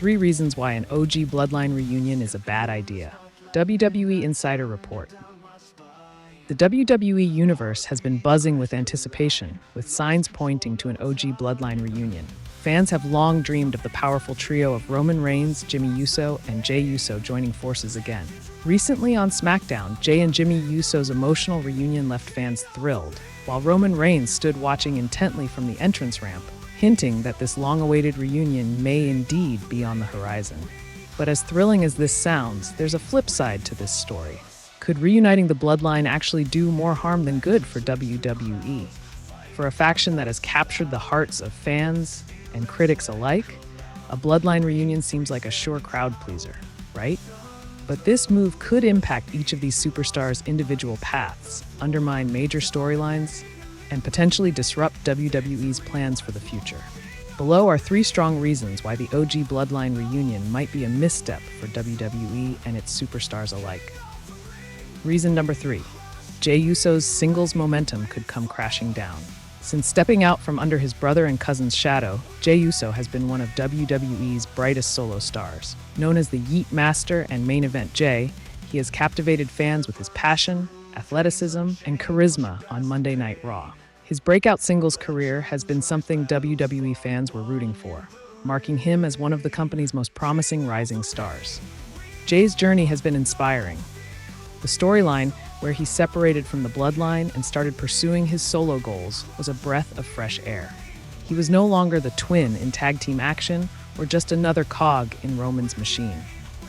3 reasons why an OG Bloodline reunion is a bad idea. WWE Insider Report. The WWE Universe has been buzzing with anticipation, with signs pointing to an OG Bloodline reunion. Fans have long dreamed of the powerful trio of Roman Reigns, Jimmy Uso, and Jey Uso joining forces again. Recently on SmackDown, Jey and Jimmy Uso's emotional reunion left fans thrilled, while Roman Reigns stood watching intently from the entrance ramp, hinting that this long-awaited reunion may indeed be on the horizon. But as thrilling as this sounds, there's a flip side to this story. Could reuniting the Bloodline actually do more harm than good for WWE? For a faction that has captured the hearts of fans and critics alike, a Bloodline reunion seems like a sure crowd pleaser, right? But this move could impact each of these superstars' individual paths, undermine major storylines, and potentially disrupt WWE's plans for the future. Below are 3 strong reasons why the OG Bloodline reunion might be a misstep for WWE and its superstars alike. Reason number 3. Jey Uso's singles momentum could come crashing down. Since stepping out from under his brother and cousin's shadow, Jey Uso has been one of WWE's brightest solo stars. Known as the Yeet Master and Main Event Jey, he has captivated fans with his passion, athleticism, and charisma on Monday Night Raw. His breakout singles career has been something WWE fans were rooting for, marking him as one of the company's most promising rising stars. Jey's journey has been inspiring. The storyline, where he separated from the Bloodline and started pursuing his solo goals, was a breath of fresh air. He was no longer the twin in tag team action or just another cog in Roman's machine.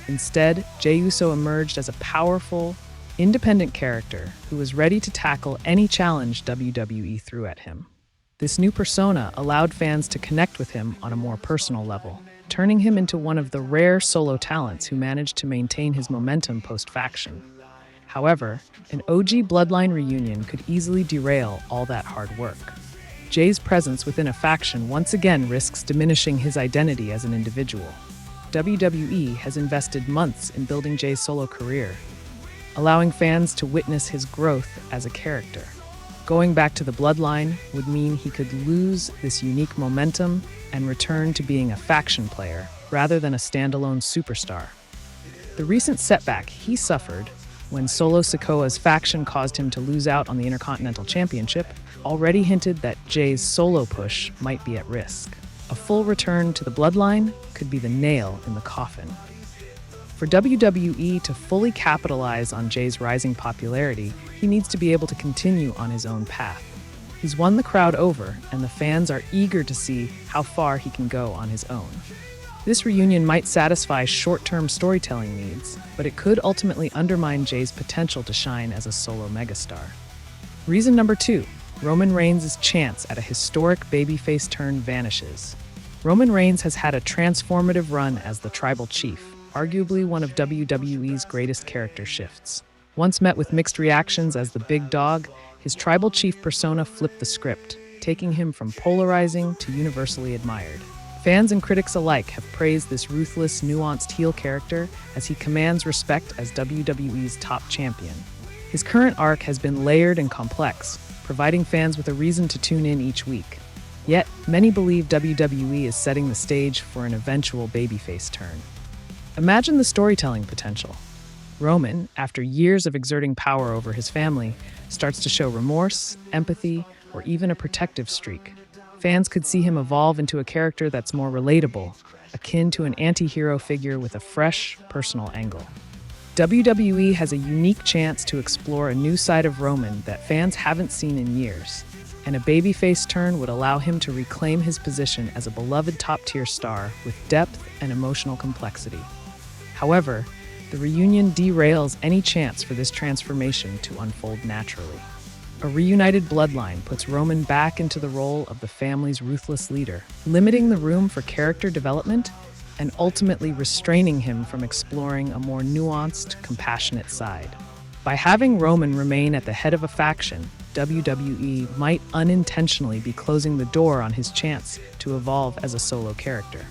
Instead, Jey Uso emerged as a powerful, independent character who was ready to tackle any challenge WWE threw at him. This new persona allowed fans to connect with him on a more personal level, turning him into one of the rare solo talents who managed to maintain his momentum post-faction. However, an OG Bloodline reunion could easily derail all that hard work. Jey's presence within a faction once again risks diminishing his identity as an individual. WWE has invested months in building Jey's solo career, allowing fans to witness his growth as a character. Going back to the Bloodline would mean he could lose this unique momentum and return to being a faction player rather than a standalone superstar. The recent setback he suffered when Solo Sikoa's faction caused him to lose out on the Intercontinental Championship already hinted that Jey's solo push might be at risk. A full return to the Bloodline could be the nail in the coffin. For WWE to fully capitalize on Jey's rising popularity, he needs to be able to continue on his own path. He's won the crowd over, and the fans are eager to see how far he can go on his own. This reunion might satisfy short-term storytelling needs, but it could ultimately undermine Jey's potential to shine as a solo megastar. Reason number 2, Roman Reigns' chance at a historic babyface turn vanishes. Roman Reigns has had a transformative run as the Tribal Chief, arguably one of WWE's greatest character shifts. Once met with mixed reactions as the big dog, his Tribal Chief persona flipped the script, taking him from polarizing to universally admired. Fans and critics alike have praised this ruthless, nuanced heel character as he commands respect as WWE's top champion. His current arc has been layered and complex, providing fans with a reason to tune in each week. Yet, many believe WWE is setting the stage for an eventual babyface turn. Imagine the storytelling potential. Roman, after years of exerting power over his family, starts to show remorse, empathy, or even a protective streak. Fans could see him evolve into a character that's more relatable, akin to an anti-hero figure with a fresh, personal angle. WWE has a unique chance to explore a new side of Roman that fans haven't seen in years, and a babyface turn would allow him to reclaim his position as a beloved top-tier star with depth and emotional complexity. However, the reunion derails any chance for this transformation to unfold naturally. A reunited Bloodline puts Roman back into the role of the family's ruthless leader, limiting the room for character development and ultimately restraining him from exploring a more nuanced, compassionate side. By having Roman remain at the head of a faction, WWE might unintentionally be closing the door on his chance to evolve as a solo character.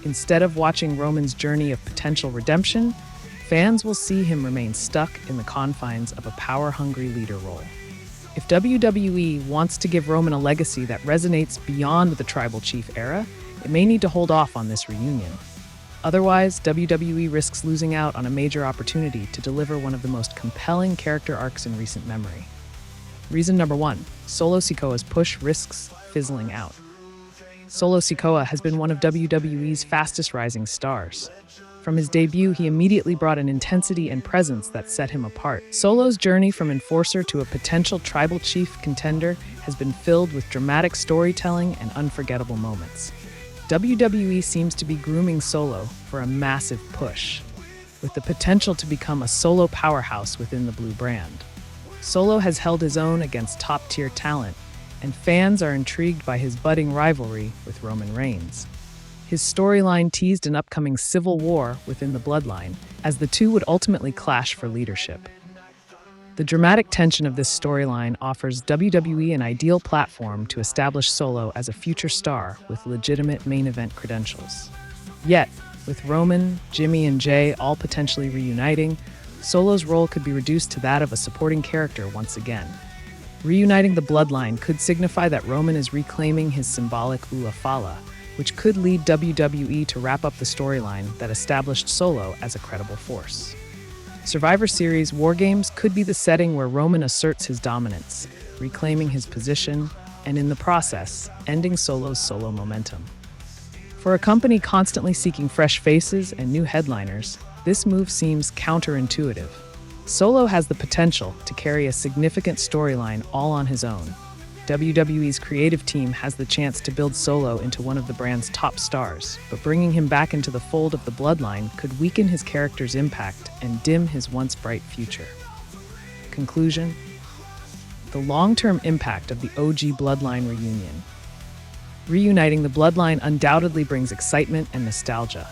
Instead of watching Roman's journey of potential redemption, fans will see him remain stuck in the confines of a power-hungry leader role. If WWE wants to give Roman a legacy that resonates beyond the Tribal Chief era, it may need to hold off on this reunion. Otherwise, WWE risks losing out on a major opportunity to deliver one of the most compelling character arcs in recent memory. Reason number 1, Solo Sikoa's push risks fizzling out. Solo Sikoa has been one of WWE's fastest rising stars. From his debut, he immediately brought an intensity and presence that set him apart. Solo's journey from enforcer to a potential tribal chief contender has been filled with dramatic storytelling and unforgettable moments. WWE seems to be grooming Solo for a massive push, with the potential to become a solo powerhouse within the blue brand. Solo has held his own against top-tier talent, and fans are intrigued by his budding rivalry with Roman Reigns. His storyline teased an upcoming civil war within the Bloodline, as the two would ultimately clash for leadership. The dramatic tension of this storyline offers WWE an ideal platform to establish Solo as a future star with legitimate main event credentials. Yet, with Roman, Jimmy, and Jey all potentially reuniting, Solo's role could be reduced to that of a supporting character once again. Reuniting the Bloodline could signify that Roman is reclaiming his symbolic Ula Fala, which could lead WWE to wrap up the storyline that established Solo as a credible force. Survivor Series War Games could be the setting where Roman asserts his dominance, reclaiming his position, and in the process, ending Solo's solo momentum. For a company constantly seeking fresh faces and new headliners, this move seems counterintuitive. Solo has the potential to carry a significant storyline all on his own. WWE's creative team has the chance to build Solo into one of the brand's top stars, but bringing him back into the fold of the Bloodline could weaken his character's impact and dim his once bright future. Conclusion: the long-term impact of the OG Bloodline reunion. Reuniting the Bloodline undoubtedly brings excitement and nostalgia.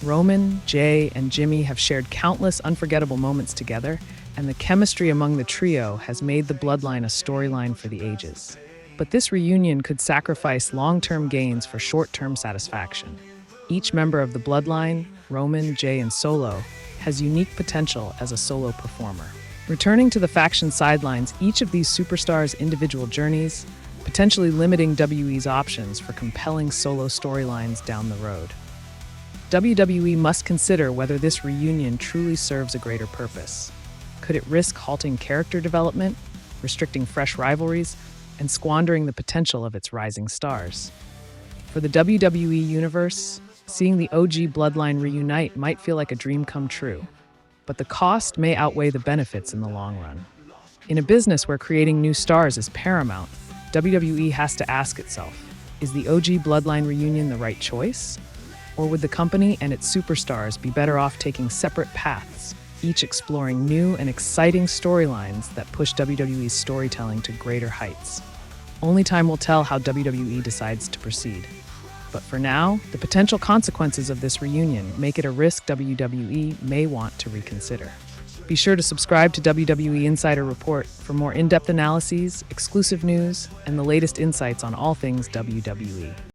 Roman, Jey, and Jimmy have shared countless unforgettable moments together, and the chemistry among the trio has made the Bloodline a storyline for the ages. But this reunion could sacrifice long-term gains for short-term satisfaction. Each member of the Bloodline, Roman, Jey, and Solo, has unique potential as a solo performer. Returning to the faction sidelines each of these superstars' individual journeys, potentially limiting WWE's options for compelling solo storylines down the road. WWE must consider whether this reunion truly serves a greater purpose. Could it risk halting character development, restricting fresh rivalries, and squandering the potential of its rising stars? For the WWE Universe, seeing the OG Bloodline reunite might feel like a dream come true, but the cost may outweigh the benefits in the long run. In a business where creating new stars is paramount, WWE has to ask itself, is the OG Bloodline reunion the right choice? Or would the company and its superstars be better off taking separate paths, each exploring new and exciting storylines that push WWE's storytelling to greater heights? Only time will tell how WWE decides to proceed. But for now, the potential consequences of this reunion make it a risk WWE may want to reconsider. Be sure to subscribe to WWE Insider Report for more in-depth analyses, exclusive news, and the latest insights on all things WWE.